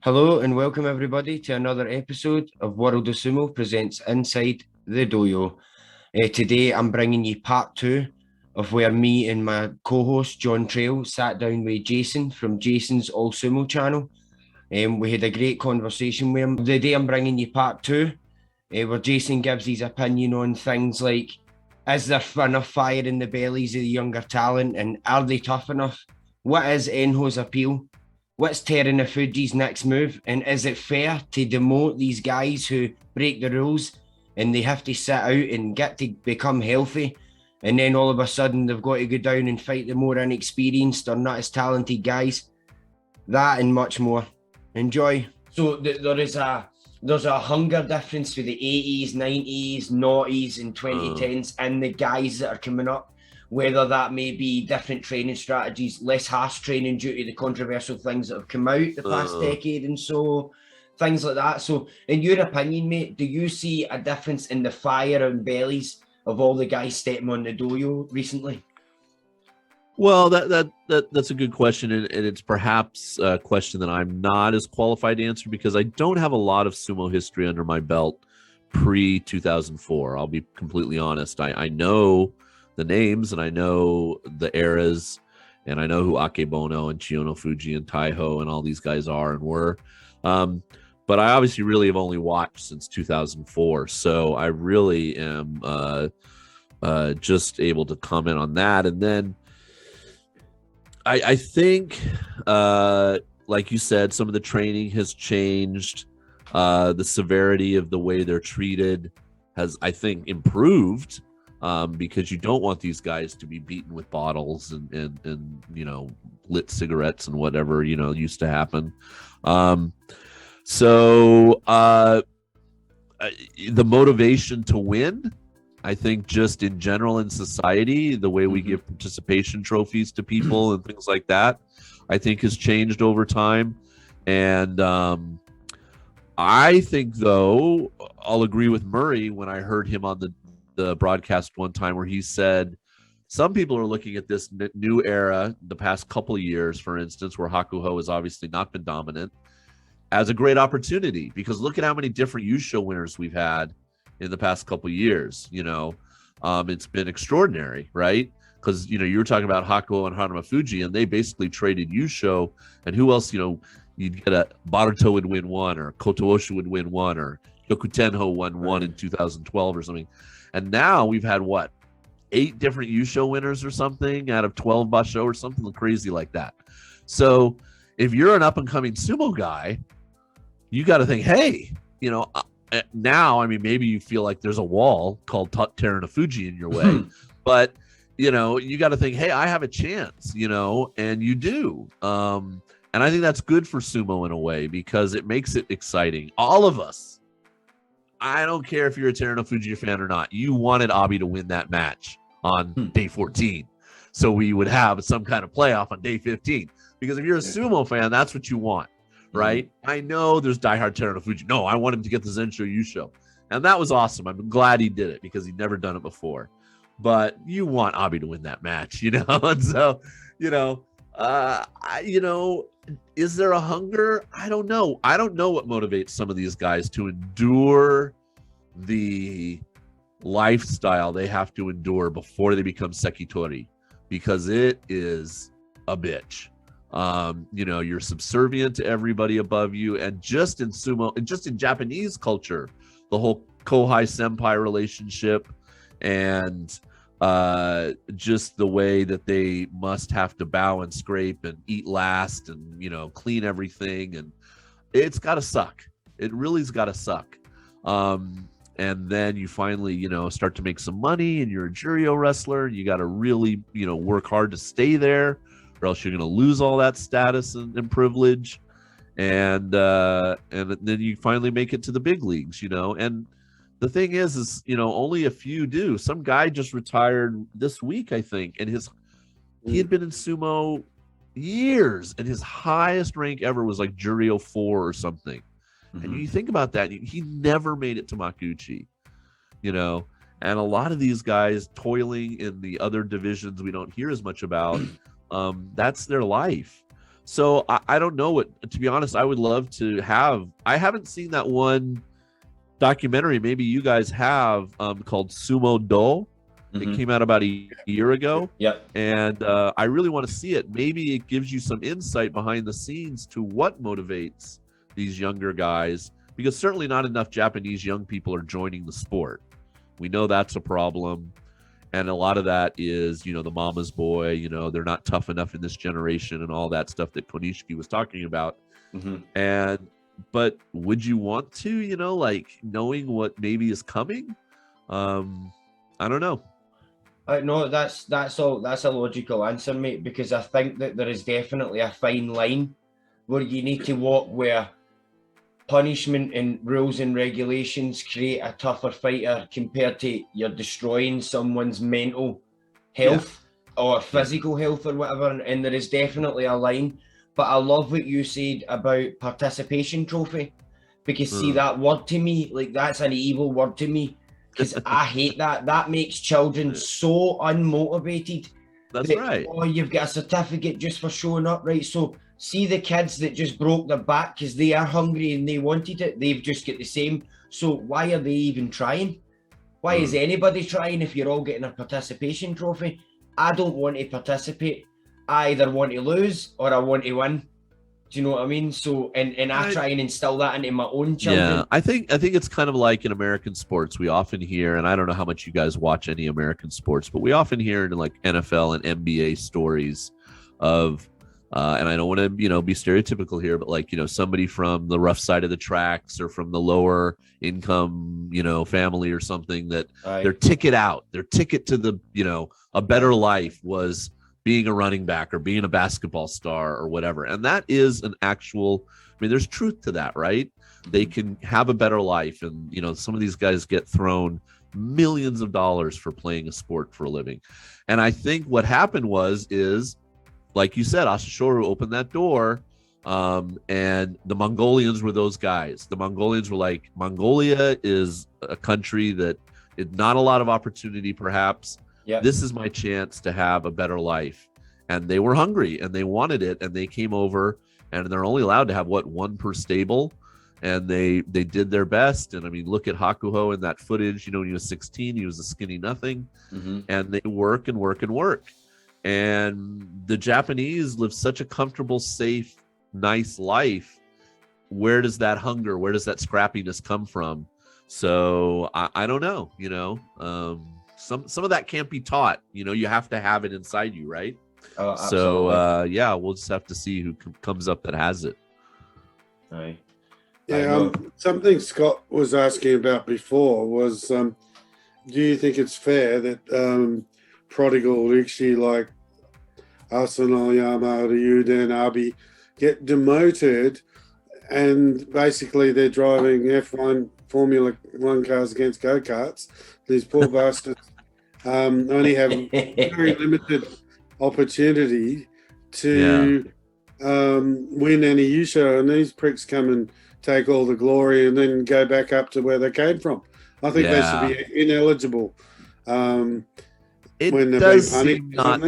Hello and welcome everybody to another episode of World of Sumo presents Inside the Dohyo. Today I'm bringing you part two of where me and my co-host John Trail sat down with Jason from Jason's All Sumo channel. We had a great conversation with him. Today I'm bringing you part two, where Jason gives his opinion on things like, is there enough fire in the bellies of the younger talent and are they tough enough? What is Enho's appeal? What's Terunofuji's next move? And is it fair to demote these guys who break the rules and they have to sit out and get to become healthy? And then all of a sudden they've got to go down and fight the more inexperienced or not as talented guys. That and much more. Enjoy. So there's a hunger difference for the 80s, 90s, noughties and 2010s and the guys that are coming up. Whether that may be different training strategies, less harsh training due to the controversial things that have come out the past decade and so, things like that. So in your opinion, mate, do you see a difference in the fire and bellies of all the guys stepping on the dohyo recently? Well, that's a good question, and it's perhaps a question that I'm not as qualified to answer because I don't have a lot of sumo history under my belt pre-2004. I'll be completely honest. I know the names and I know the eras and I know who Akebono and Terunofuji and Taiho and all these guys are and were. But I obviously really have only watched since 2004. So I really am just able to comment on that. And then I think, like you said, some of the training has changed. The severity of the way they're treated has, I think, improved. Because you don't want these guys to be beaten with bottles and lit cigarettes and whatever used to happen. So the motivation to win, I think, just in general in society, the way we give participation trophies to people and things like that, I think has changed over time. And I think, though, I'll agree with Murray when I heard him on the broadcast one time where he said some people are looking at this new era, the past couple of years, for instance, where Hakuho has obviously not been dominant, as a great opportunity because look at how many different yusho winners we've had in the past couple of years. It's been extraordinary, right? Because you were talking about Hakuho and Terunofuji, and they basically traded yusho, and who else? You'd get a Baruto would win one, or Kotoosha would win one, or Yokutenho won one in 2012 or something. And now we've had, 8 different yusho winners or something out of 12 basho or something crazy like that. So if you're an up-and-coming sumo guy, you got to think, hey, now, maybe you feel like there's a wall called Terunofuji in your way. But, you got to think, hey, I have a chance, and you do. And I think that's good for sumo in a way because it makes it exciting. All of us. I don't care if you're a Terunofuji fan or not. You wanted Abi to win that match on day 14. So we would have some kind of playoff on day 15. Because if you're a sumo fan, that's what you want, right? I know there's diehard Terunofuji. No, I want him to get the Zensho Yusho. And that was awesome. I'm glad he did it because he'd never done it before. But you want Abi to win that match, And so, is there a hunger? I don't know. I don't know what motivates some of these guys to endure the lifestyle they have to endure before they become sekitori, because it is a bitch. You're subservient to everybody above you, and just in sumo, and just in Japanese culture, the whole kohai senpai relationship and just the way that they must have to bow and scrape and eat last and clean everything, and it's gotta suck. It really's gotta suck. And then you finally start to make some money and you're a Jurio wrestler, and you got to really work hard to stay there, or else you're going to lose all that status and privilege, and then you finally make it to the big leagues. And the thing is only a few do. Some guy just retired this week, I think, and he had been in sumo years, and his highest rank ever was like Jurio 4 or something. And you think about that, he never made it to makuuchi, and a lot of these guys toiling in the other divisions we don't hear as much about, that's their life. So I don't know what, to be honest, I would love to have. I haven't seen that one documentary. Maybe you guys have, called Sumo Do. It came out about a year ago. Yep. And I really want to see it. Maybe it gives you some insight behind the scenes to what motivates these younger guys, because certainly not enough Japanese young people are joining the sport. We know that's a problem. And a lot of that is, the mama's boy, they're not tough enough in this generation and all that stuff that Konishiki was talking about. But would you want to, like knowing what maybe is coming? I don't know. No, that's a logical answer, mate, because I think that there is definitely a fine line where you need to walk where punishment and rules and regulations create a tougher fighter compared to you're destroying someone's mental health or physical health or whatever, and there is definitely a line. But I love what you said about participation trophy, because see, that word to me, like, that's an evil word to me, because I hate that. That makes children so unmotivated. That's right. Oh, you've got a certificate just for showing up, right? So see the kids that just broke their back because they are hungry and they wanted it, they've just got the same. So why are they even trying? Why is anybody trying if you're all getting a participation trophy? I don't want to participate. I either want to lose or I want to win. Do you know what I mean? So, and I try and instill that into my own children. Yeah, I think it's kind of like in American sports. We often hear, and I don't know how much you guys watch any American sports, but we often hear in like NFL and NBA stories of, and I don't want to, be stereotypical here, but like, somebody from the rough side of the tracks or from the lower income, family or something that their ticket to the, a better life was being a running back or being a basketball star or whatever. And that is an actual, there's truth to that, right? They can have a better life. And, some of these guys get thrown millions of dollars for playing a sport for a living. And I think what happened is, like you said, Asashoro opened that door. And the Mongolians were those guys. The Mongolians were like, Mongolia is a country that is not a lot of opportunity, perhaps. Yep. This is my chance to have a better life. And they were hungry and they wanted it. And they came over, and they're only allowed to have one per stable. And they did their best. And look at Hakuho in that footage, when he was 16, he was a skinny nothing. And they work and work and work. And the Japanese live such a comfortable, safe, nice life. Where does that hunger, where does that scrappiness come from? So I don't know, some of that can't be taught. You have to have it inside you, right? Oh, so we'll just have to see who comes up that has it. Aye. Yeah, something Scott was asking about before was, do you think it's fair that prodigal Rikshi like Asanoyama, Ryuden, Abi get demoted, and basically they're driving F1 Formula 1 cars against go-karts? These poor bastards only have very limited opportunity to win any yusho, and these pricks come and take all the glory and then go back up to where they came from. I think they should be ineligible when they're being punished. Not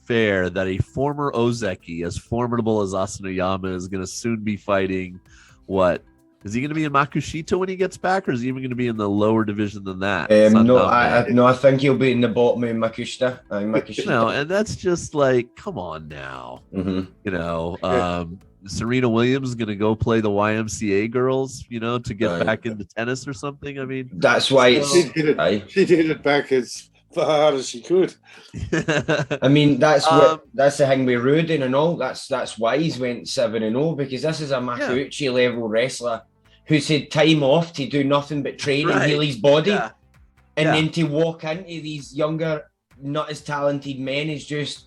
fair that a former Ozeki, as formidable as Asanoyama, is going to soon be fighting what? Is he going to be in Makushita when he gets back, or is he even going to be in the lower division than that? I think he'll be in the bottom of Makushita. And that's just like, come on now. Serena Williams is going to go play the YMCA girls, to get back into tennis or something. That's why she did it back as hard as she could. That's the thing with Rudin and all. That's why he's went 7-0, because this is a makuuchi level wrestler who's had time off to do nothing but train and heal his body, and then to walk into these younger, not as talented men is just.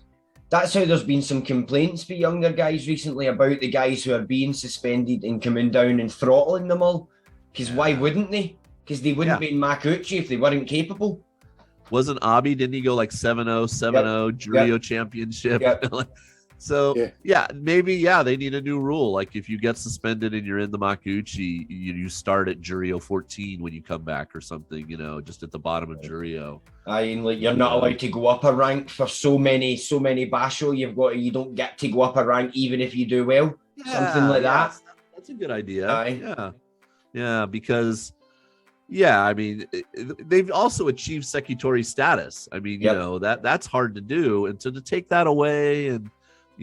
That's how there's been some complaints for younger guys recently about the guys who are being suspended and coming down and throttling them all. Because why wouldn't they? Because they wouldn't be in makuuchi if they weren't capable. Wasn't Abi, didn't he go like 7-0, Juryo championship? So Yeah. maybe they need a new rule. Like if you get suspended and you're in the makuuchi, you start at Jurio 14 when you come back or something. Just at the bottom of Jurio. And like you're not allowed to go up a rank for so many basho. You don't get to go up a rank even if you do well. Something like that. That's a good idea. Aye. Yeah, because I mean, they've also achieved Sekitori status. I mean, that's hard to do, and to take that away, and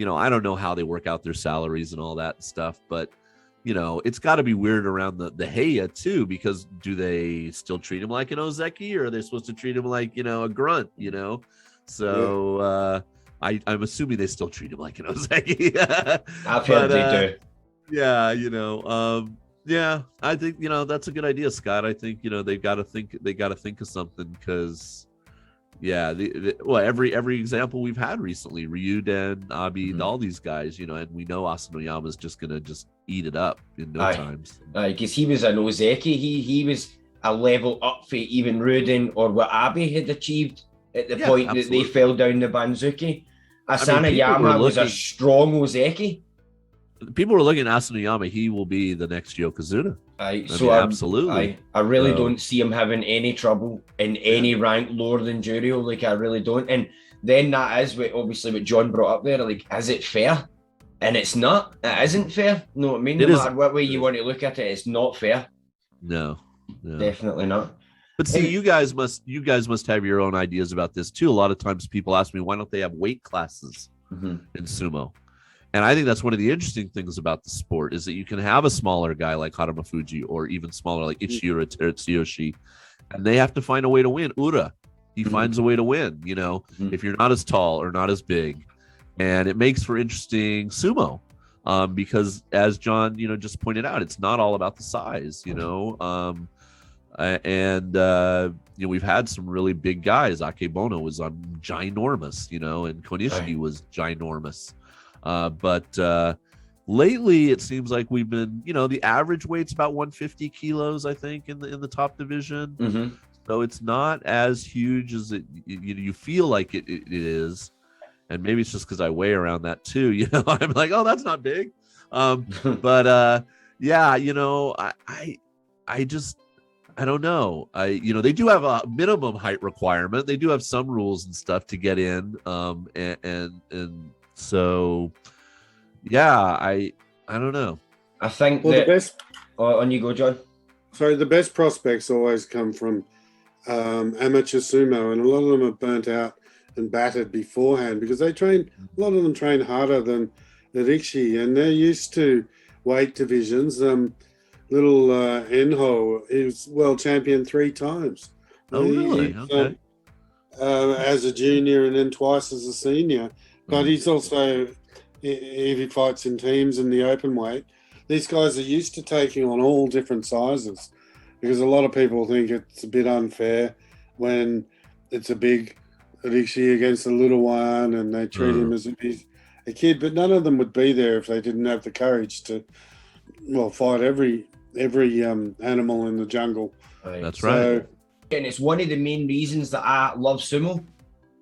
I don't know how they work out their salaries and all that stuff, but it's got to be weird around the Heya too, because do they still treat him like an Ozeki, or are they supposed to treat him like a grunt? So I'm assuming they still treat him like an Ozeki. I've heard they do. Yeah, I think that's a good idea, Scott. I think they got to think of something, because every example we've had recently, Ryuden, Abi, all these guys, and we know Asanoyama is just gonna eat it up in no time. Because he was an Ozeki, he was a level up for even Ryuden or what Abi had achieved at the point that they fell down the Banzuki. Asanoyama was a strong Ozeki. People were looking at Asanoyama. He will be the next Yokozuna. Absolutely. I really don't see him having any trouble in any rank lower than Jurio. Like, I really don't. And then that is obviously what John brought up there. Like, is it fair? And it's not. It isn't fair. You know what I mean? No matter what way you want to look at it, it's not fair. No. Definitely not. But see, you guys must have your own ideas about this too. A lot of times people ask me, why don't they have weight classes in sumo? And I think that's one of the interesting things about the sport, is that you can have a smaller guy like Terunofuji, or even smaller like Ichiro Tsuyoshi, and they have to find a way to win. Ura, he finds a way to win, if you're not as tall or not as big. And it makes for interesting sumo, because as John, just pointed out, it's not all about the size, we've had some really big guys. Akebono was ginormous, and Konishiki was ginormous. But lately it seems like we've been, the average weight's about 150 kilos, I think, in the top division. So it's not as huge as it you feel like it is. And maybe it's just because I weigh around that too. I'm like, oh, that's not big. But I don't know. They do have a minimum height requirement. They do have some rules and stuff to get in. And so, I don't know. I think the best. On you go, John. Sorry, the best prospects always come from amateur sumo, and a lot of them are burnt out and battered beforehand, because a lot of them train harder than the Rikshi, and they're used to weight divisions. Little Enho, he was world champion 3 times. Oh, really? Okay. As a junior and then twice as a senior. But he's also, if he fights in teams in the open weight, these guys are used to taking on all different sizes, because a lot of people think it's a bit unfair when it's a big Rishi against a little one and they treat him as if he's a kid. But none of them would be there if they didn't have the courage to, fight every animal in the jungle. That's right. And it's one of the main reasons that I love sumo,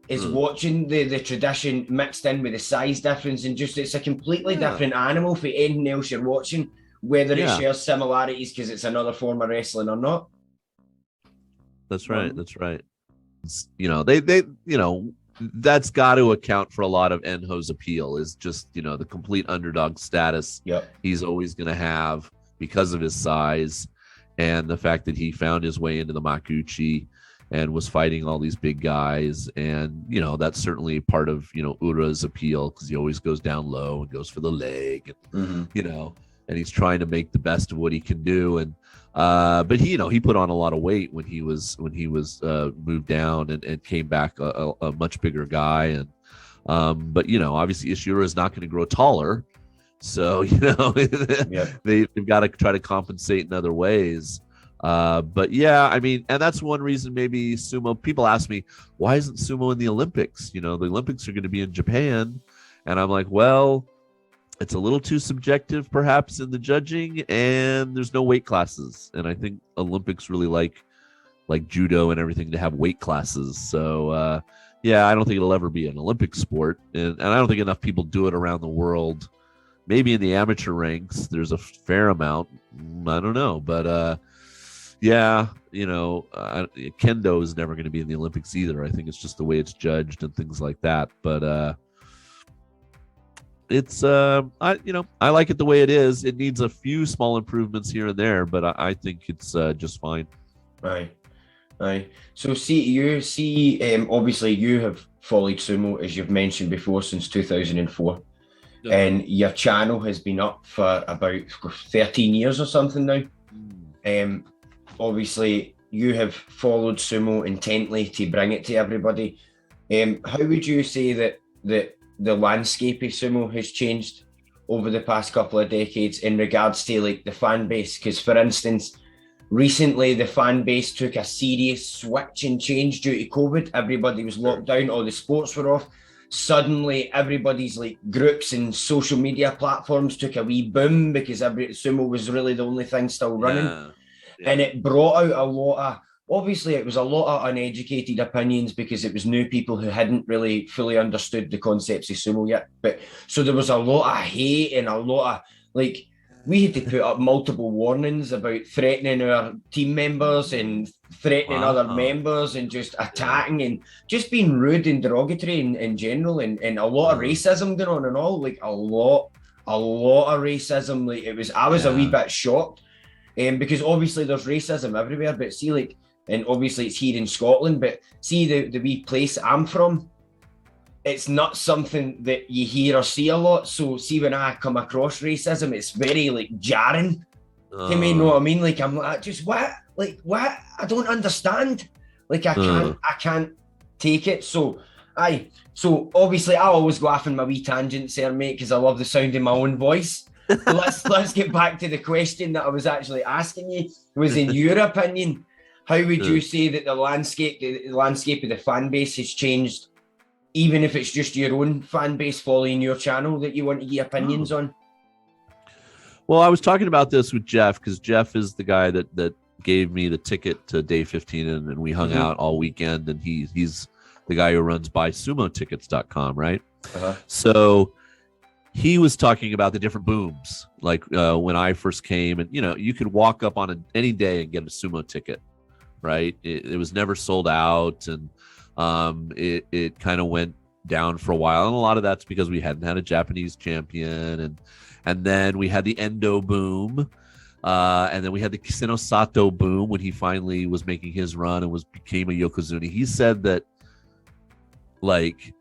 is watching the tradition mixed in with the size difference, and just it's a completely different animal for anything else you're watching, whether it shares similarities because it's another form of wrestling or not. That's right. That's right. They that's got to account for a lot of Enho's appeal, is just the complete underdog status he's always going to have because of his size, and the fact that he found his way into the makuuchi and was fighting all these big guys. And, that's certainly part of, Ura's appeal, because he always goes down low and goes for the leg, and, and he's trying to make the best of what he can do. And, but he put on a lot of weight when he was moved down and came back a much bigger guy. And, but, obviously Ishihara is not going to grow taller. So, they've got to try to compensate in other ways. But I mean, and that's one reason maybe sumo, people ask me, why isn't sumo in the Olympics? The Olympics are going to be in Japan. And I'm like, well, it's a little too subjective perhaps in the judging, and there's no weight classes. And I think Olympics really like judo and everything to have weight classes. So, Yeah, I don't think it'll ever be an Olympic sport, and I don't think enough people do it around the world. Maybe in the amateur ranks, there's a fair amount. I don't know, but yeah, kendo is never going to be in the Olympics either. I think it's just the way it's judged and things like that. But it's I like it the way it is. It needs a few small improvements here and there, but I think it's just fine. Aye. So obviously you have followed sumo, as you've mentioned before, since 2004. Yeah. And your channel has been up for about 13 years or something now. Obviously you have followed sumo intently to bring it to everybody. How would you say that the landscape of sumo has changed over the past couple of decades in regards to like the fan base? Because for instance, recently the fan base took a serious switch and change due to COVID. Everybody was locked down, all the sports were off. Suddenly everybody's like groups and social media platforms took a wee boom because sumo was really the only thing still running. Yeah. And it brought out a lot of, obviously it was a lot of uneducated opinions because it was new people who hadn't really fully understood the concepts of sumo yet. But so there was a lot of hate and a lot of like, we had to put up multiple warnings about threatening our team members and threatening other members and just attacking and just being rude and derogatory in general, and a lot of racism going on and all, like a lot of racism. Like I was a wee bit shocked, because obviously there's racism everywhere, but see, like, and obviously it's here in Scotland, but see the wee place I'm from, it's not something that you hear or see a lot. So see, when I come across racism, it's very like jarring to me, know what I mean? Like I'm like, just what? I don't understand. Like I can't take it. So obviously I always go off in my wee tangents there, mate, because I love the sound of my own voice. So let's get back to the question that I was actually asking you. Was in your opinion, how would you say that the landscape of the fan base has changed? Even if it's just your own fan base following your channel that you want to get opinions on? Well, I was talking about this with Jeff because Jeff is the guy that gave me the ticket to day 15 and we hung out all weekend, and he's the guy who runs buysumotickets.com, right? So he was talking about the different booms, like when I first came, and you could walk up on any day and get a sumo ticket, right? It was never sold out, and it kind of went down for a while, and a lot of that's because we hadn't had a Japanese champion, and then we had the Endo boom, and then we had the Kiseno Sato boom when he finally was making his run and became a yokozuna. He said that like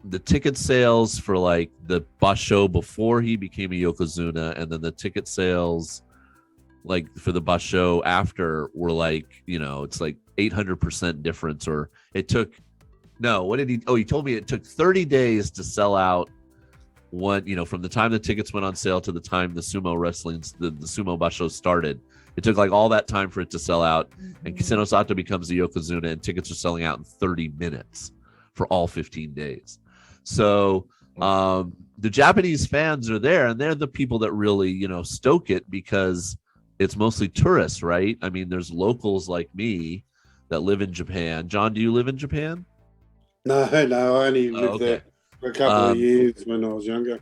the ticket sales for like the basho before he became a yokozuna, and then the ticket sales like for the basho after were like, it's like 800% difference, or it took he told me it took 30 days to sell out from the time the tickets went on sale to the time the sumo wrestling, the sumo basho started. It took like all that time for it to sell out, and Kiseno Sato becomes the yokozuna, and tickets are selling out in 30 minutes for all 15 days. So the Japanese fans are there, and they're the people that really, stoke it, because it's mostly tourists, right? I mean, there's locals like me that live in Japan. John, do you live in Japan? No, I only lived there for a couple of years when I was younger.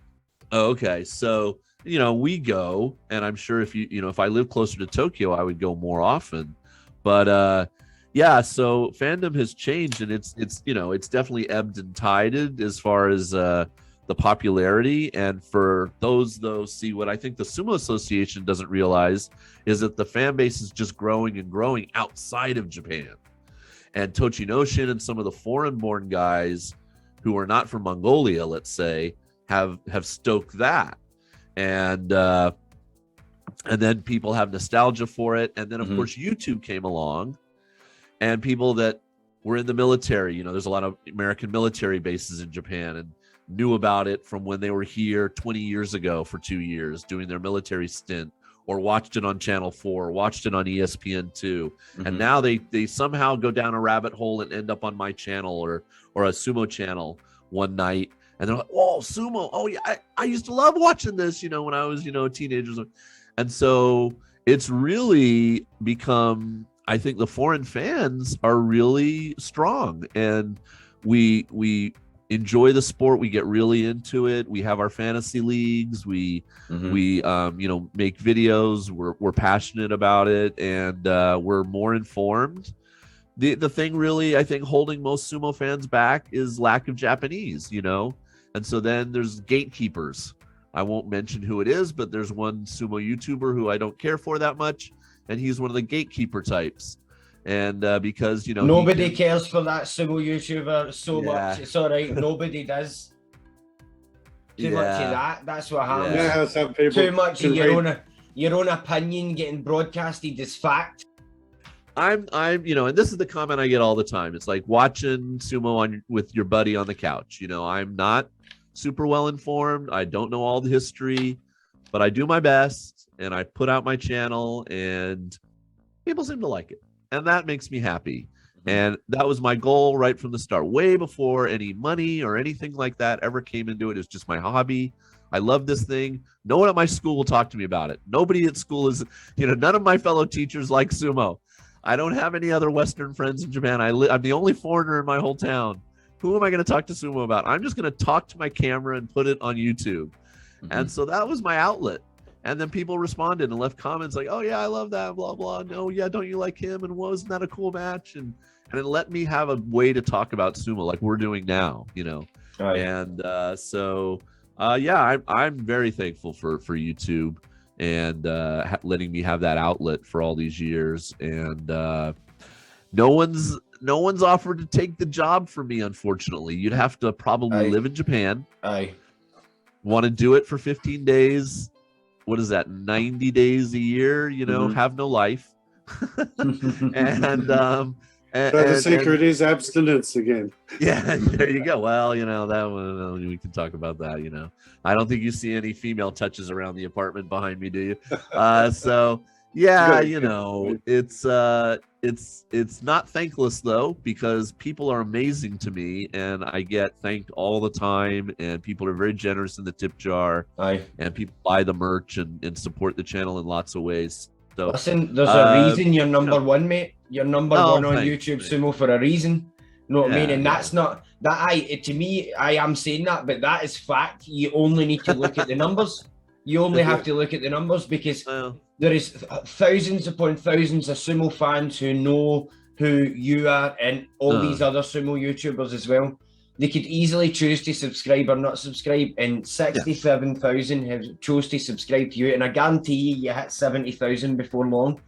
Okay, so we go, and I'm sure if I live closer to Tokyo, I would go more often. But so fandom has changed, and it's definitely ebbed and tided as far as the popularity. And for those, though, see, what I think the Sumo Association doesn't realize is that the fan base is just growing and growing outside of Japan. And Tochinoshin and some of the foreign-born guys who are not from Mongolia, let's say, have stoked that. And then people have nostalgia for it. And then, of course, YouTube came along, and people that were in the military, there's a lot of American military bases in Japan, and knew about it from when they were here 20 years ago for 2 years doing their military stint, or watched it on Channel 4, watched it on ESPN2. And now they somehow go down a rabbit hole and end up on my channel or a sumo channel one night. And they're like, "Whoa, sumo. Oh yeah, I used to love watching this, when I was, a teenager." And so it's really become, I think the foreign fans are really strong. And we enjoy the sport. We get really into it. We have our fantasy leagues. We make videos. We're passionate about it, and we're more informed. The thing really, I think, holding most sumo fans back is lack of Japanese, and so then there's gatekeepers. I won't mention who it is, but there's one sumo YouTuber who I don't care for that much, and he's one of the gatekeeper types. And because nobody cares for that sumo YouTuber so much, it's all right. Nobody does. Too much of that. That's what happens. Yeah, some people too much of your own opinion getting broadcasted as fact. I'm and this is the comment I get all the time. It's like watching sumo with your buddy on the couch. I'm not super well informed. I don't know all the history, but I do my best, and I put out my channel, and people seem to like it, and that makes me happy. And that was my goal right from the start, way before any money or anything like that ever came into it. It's just my hobby. I love this thing. No one at my school will talk to me about it. Nobody at school is, none of my fellow teachers like sumo. I don't have any other Western friends in Japan. I'm the only foreigner in my whole town. Who am I going to talk to sumo about? I'm just going to talk to my camera and put it on YouTube. And so that was my outlet. And then people responded and left comments like, oh, yeah, I love that, blah, blah. No, yeah, don't you like him? And wasn't that a cool match? And it let me have a way to talk about sumo like we're doing now, Right. And I'm very thankful for YouTube and letting me have that outlet for all these years. And no one's offered to take the job for me, unfortunately. You'd have to probably live in Japan. Want to do it for 15 days. What is that? 90 days a year, have no life. So the secret is abstinence again. Yeah, there you go. Well, that one, we can talk about that, I don't think you see any female touches around the apartment behind me, do you? So yeah, it's not thankless though, because people are amazing to me and I get thanked all the time, and people are very generous in the tip jar. And people buy the merch and support the channel in lots of ways. So, listen, there's a reason you're number one, mate. You're number one on YouTube Sumo for a reason. You know what I mean? And that's not that to me, I am saying that, but that is fact. You only need to look at the numbers. You only have to look at the numbers, because there is thousands upon thousands of sumo fans who know who you are, and all these other sumo YouTubers as well. They could easily choose to subscribe or not subscribe, and 67,000 have chose to subscribe to you, and I guarantee you hit 70,000 before long.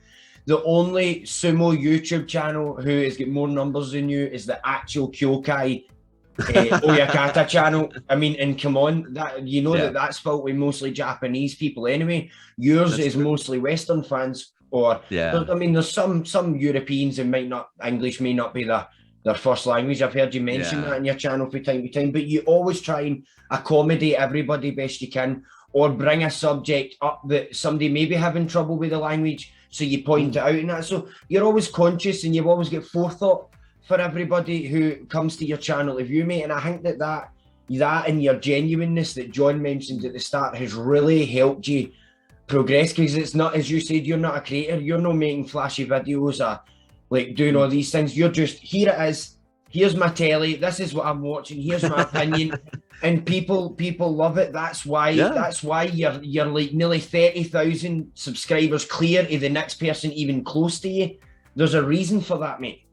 The only sumo YouTube channel who has got more numbers than you is the actual Kyokai Oyakata channel. I mean, and come on, that's filled with mostly Japanese people anyway. Yours is mostly Western fans, or there's some Europeans, and English may not be their first language. I've heard you mention that in your channel from time to time, but you always try and accommodate everybody best you can, or bring a subject up that somebody may be having trouble with the language, so you point it out in that. So you're always conscious, and you've always got forethought for everybody who comes to your channel of you, mate. And I think that and your genuineness that John mentioned at the start has really helped you progress, because it's not, as you said, you're not a creator. You're not making flashy videos or like doing all these things. You're just, here it is, here's my telly, this is what I'm watching, here's my opinion. And people love it. That's why you're like nearly 30,000 subscribers clear of the next person even close to you. There's a reason for that, mate.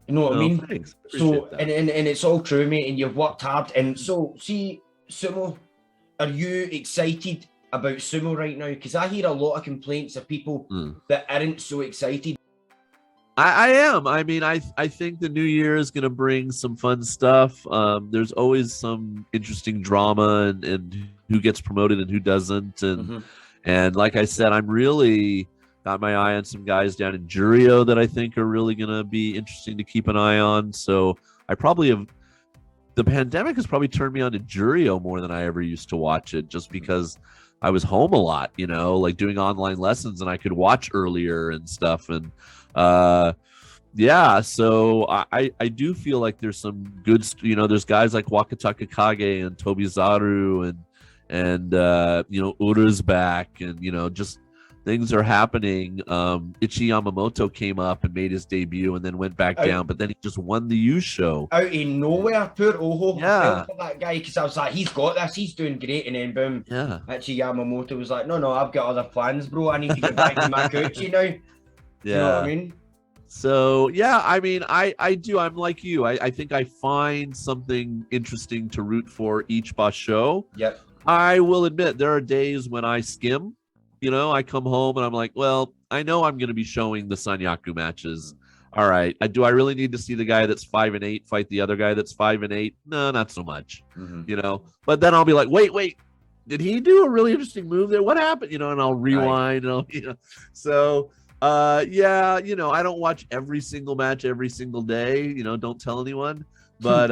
You know what I mean? Thanks. So and it's all true, mate, and you've worked hard. And so, see, sumo, are you excited about sumo right now? Because I hear a lot of complaints of people that aren't so excited. I am. I mean, I think the new year is going to bring some fun stuff. There's always some interesting drama and who gets promoted and who doesn't. And like I said, I'm really got my eye on some guys down in Dohyo that I think are really going to be interesting to keep an eye on. So I probably have, the pandemic has probably turned me on to Dohyo more than I ever used to watch it, just because I was home a lot, like doing online lessons, and I could watch earlier and stuff. And so I do feel like there's some good, there's guys like Wakataka Kage and Tobizaru and Ura's back, and just things are happening. Ichi Yamamoto came up and made his debut and then went back down, but then he just won the yusho. Out of nowhere, poor Oho. Yeah. I felt for that guy because I was like, he's got this, he's doing great. And then boom, Yeah. Ichi Yamamoto was like, no, I've got other plans, bro. I need to get back to makuuchi now. Yeah. You know what I mean? So, yeah, I mean, I do. I'm like you. I think I find something interesting to root for each basho. Yep. I will admit there are days when I skim. You know, I come home and I'm like, well, I know I'm going to be showing the Sanyaku matches. All right. Do I really need to see the guy that's 5-8 fight the other guy that's 5-8? No, not so much. You know, but then I'll be like, wait, did he do a really interesting move there? What happened? You know, and I'll rewind. And you know, so yeah, you know, I don't watch every single match every single day. You know, don't tell anyone. But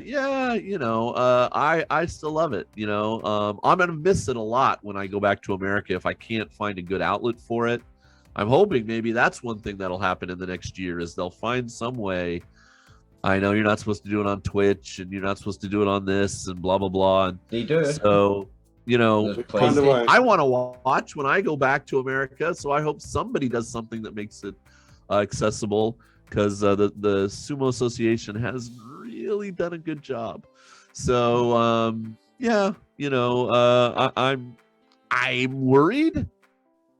yeah, you know, I still love it. You know, I'm gonna miss it a lot when I go back to America if I can't find a good outlet for it. I'm hoping maybe that's one thing that'll happen in the next year is they'll find some way. I know you're not supposed to do it on Twitch and you're not supposed to do it on this and blah blah blah. And they do. So you know, I want to watch when I go back to America. So I hope somebody does something that makes it accessible. Because the Sumo Association has really done a good job. So yeah, you know, I'm worried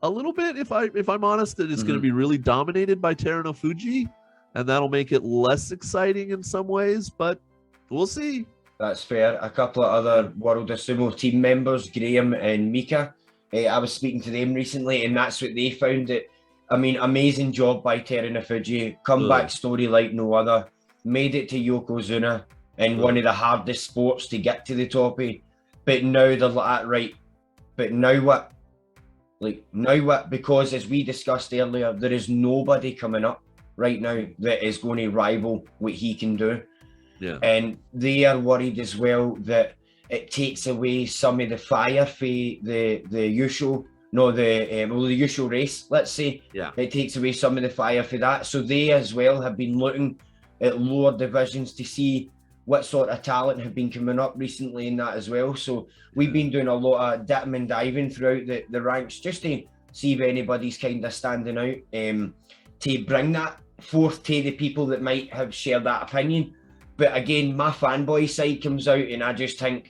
a little bit if I'm honest that it's going to be really dominated by Terunofuji, and that'll make it less exciting in some ways. But we'll see. That's fair. A couple of other World of Sumo team members, Graham and Mika, I was speaking to them recently, and that's what they found. It. I mean, amazing job by Terunofuji. Comeback story like no other. Made it to Yokozuna in one of the hardest sports to get to the top of. But now they're like, right, but now what? Like, now what? Because as we discussed earlier, there is nobody coming up right now that is going to rival what he can do. Yeah. And they are worried as well that it takes away some of the fire for the yusho. No, the yusho race, let's say. Yeah. It takes away some of the fire for that. So they as well have been looking at lower divisions to see what sort of talent have been coming up recently in that as well. So we've been doing a lot of dipping and diving throughout the ranks just to see if anybody's kind of standing out, to bring that forth to the people that might have shared that opinion. But again, my fanboy side comes out and I just think,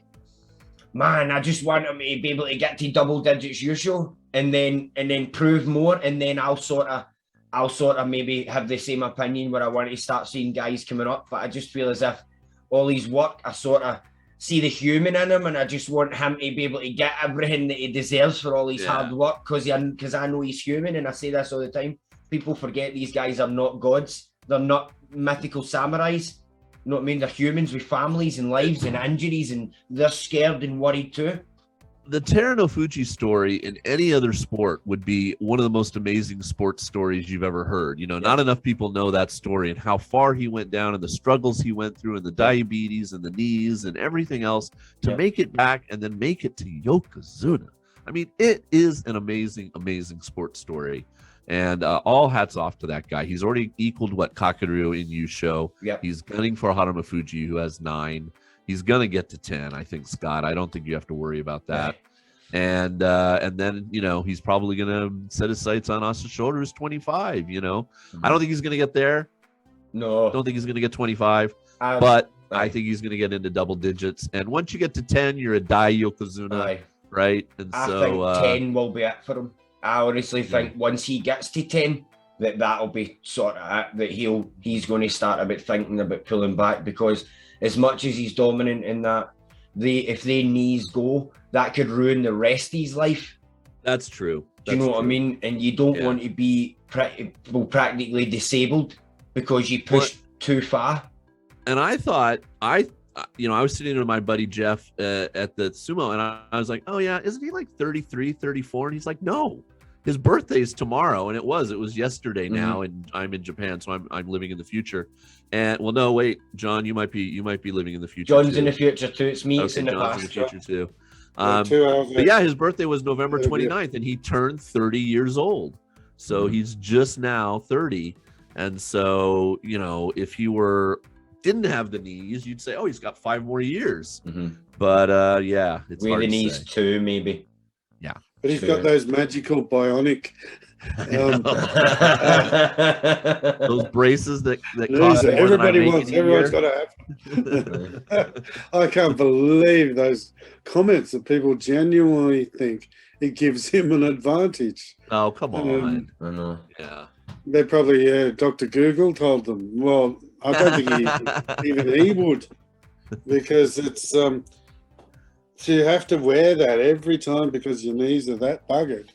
man, I just want him to be able to get to double digits yusho and then prove more, and then I'll sort of maybe have the same opinion where I want to start seeing guys coming up. But I just feel as if all his work, I sort of see the human in him, and I just want him to be able to get everything that he deserves for all his hard work, because I know he's human, and I say this all the time. People forget these guys are not gods. They're not mythical samurais. You know what I mean? They're humans with families and lives and injuries, and they're scared and worried too. The Terunofuji story in any other sport would be one of the most amazing sports stories you've ever heard. You know, not enough people know that story and how far he went down and the struggles he went through and the diabetes and the knees and everything else to make it back and then make it to Yokozuna. I mean, it is an amazing, amazing sports story. And all hats off to that guy. He's already equaled what Kakeru in Yusho. He's gunning for Haramafuji, who has 9. He's gonna get to 10, I think, Scott. I don't think you have to worry about that. And then, you know, he's probably gonna set his sights on Asa Shoulders 25. You know, I don't think he's gonna get there. No, I don't think he's gonna get 25. But I think he's gonna get into double digits. And once you get to 10, you're a Dai Yokozuna, right? And I think 10 will be it for him. I honestly think once he gets to 10, that'll be sort of it, that he's going to start a bit thinking about pulling back, because as much as he's dominant in that, if their knees go, that could ruin the rest of his life. That's true. Do you know what I mean? And you don't want to be practically disabled because you pushed too far. And I thought, I was sitting with my buddy Jeff at the sumo, and I was like, oh yeah, isn't he like 33, 34? And he's like, no. His birthday's tomorrow, and it was yesterday now, and I'm in Japan, so I'm living in the future. And well, no, wait, John, you might be living in the future. John's too. in the future too. It's me. It's in the John's past. In the future too. But yeah, his birthday was November 29th, and he turned 30 years old. So he's just now 30, and so you know, if he didn't have the knees, you'd say, oh, he's got 5 more years. But yeah, it's with hard the to knees say. too, maybe. Yeah. but he's got those magical bionic. Those braces that cost everybody wants. Everyone's got to have. I can't believe those comments that people genuinely think it gives him an advantage. Oh, come on! I know. Yeah, they probably Dr. Google told them. Well, I don't think even he would, because it's so you have to wear that every time because your knees are that buggered.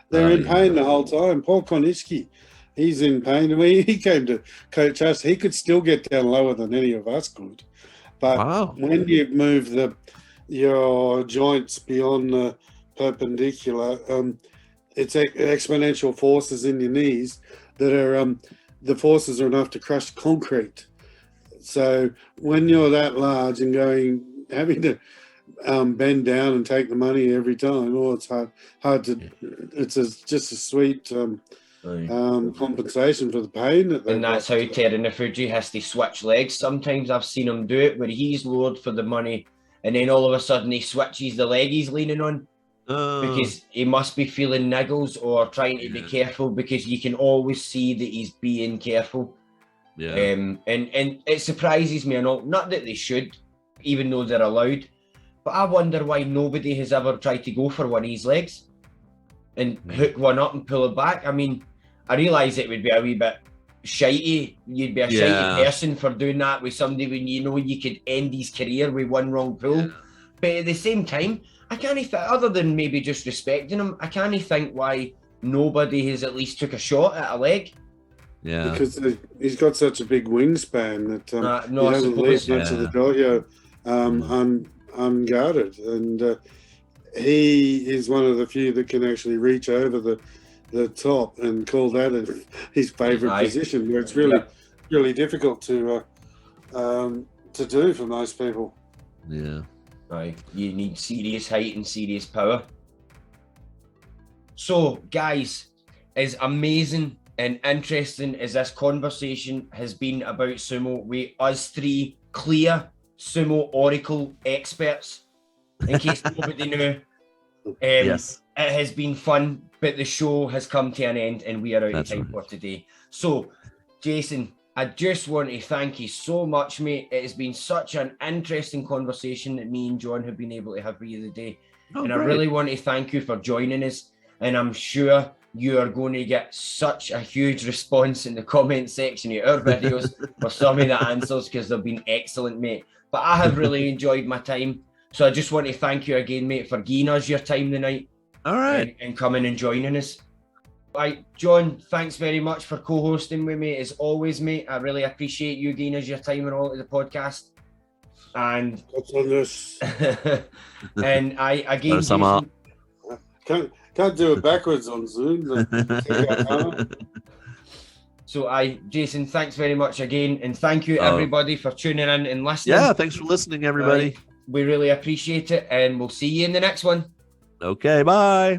They're in pain the whole time. Paul Konishki, he's in pain. I mean, he came to coach us. He could still get down lower than any of us could. But when you move your joints beyond the perpendicular, it's exponential forces in your knees that are the forces are enough to crush concrete. So when you're that large and having to bend down and take the money every time, it's hard to. It's just a sweet compensation for the pain. And that's how Terunofuji has to switch legs. Sometimes I've seen him do it where he's lowered for the money, and then all of a sudden he switches the leg he's leaning on because he must be feeling niggles or trying to be careful, because you can always see that he's being careful. Yeah. And it surprises me, and all, not that they should, even though they're allowed. But I wonder why nobody has ever tried to go for one of his legs and hook one up and pull it back. I mean, I realise it would be a wee bit shitey. You'd be a shitey person for doing that with somebody when you know you could end his career with one wrong pull. Yeah. But at the same time, I can't think, other than maybe just respecting him, I can't think why nobody has at least took a shot at a leg. Yeah. Because he's got such a big wingspan that he doesn't leave much of the Dohyo unguarded, and he is one of the few that can actually reach over the top and call that his favourite position, where it's really difficult to do for most people. Yeah. Right. You need serious height and serious power. So, guys, as amazing and interesting as this conversation has been about sumo, with us three clear sumo oracle experts, in case nobody knew. Yes. It has been fun, but the show has come to an end and we are out of time for today. So, Jason, I just want to thank you so much, mate. It has been such an interesting conversation that me and John have been able to have with you today. And great. I really want to thank you for joining us. And I'm sure you are going to get such a huge response in the comment section of our videos for some of the answers, because they've been excellent, mate. But I have really enjoyed my time. So I just want to thank you again, mate, for giving us your time tonight. All right. And coming and joining us. Right, John, thanks very much for co-hosting with me. As always, mate, I really appreciate you giving us your time and all to the podcast. And what's on this? And I again can't do it backwards on Zoom. So Jason, thanks very much again, and thank you everybody for tuning in and listening. Yeah, thanks for listening, everybody. We really appreciate it, and we'll see you in the next one. Okay, bye.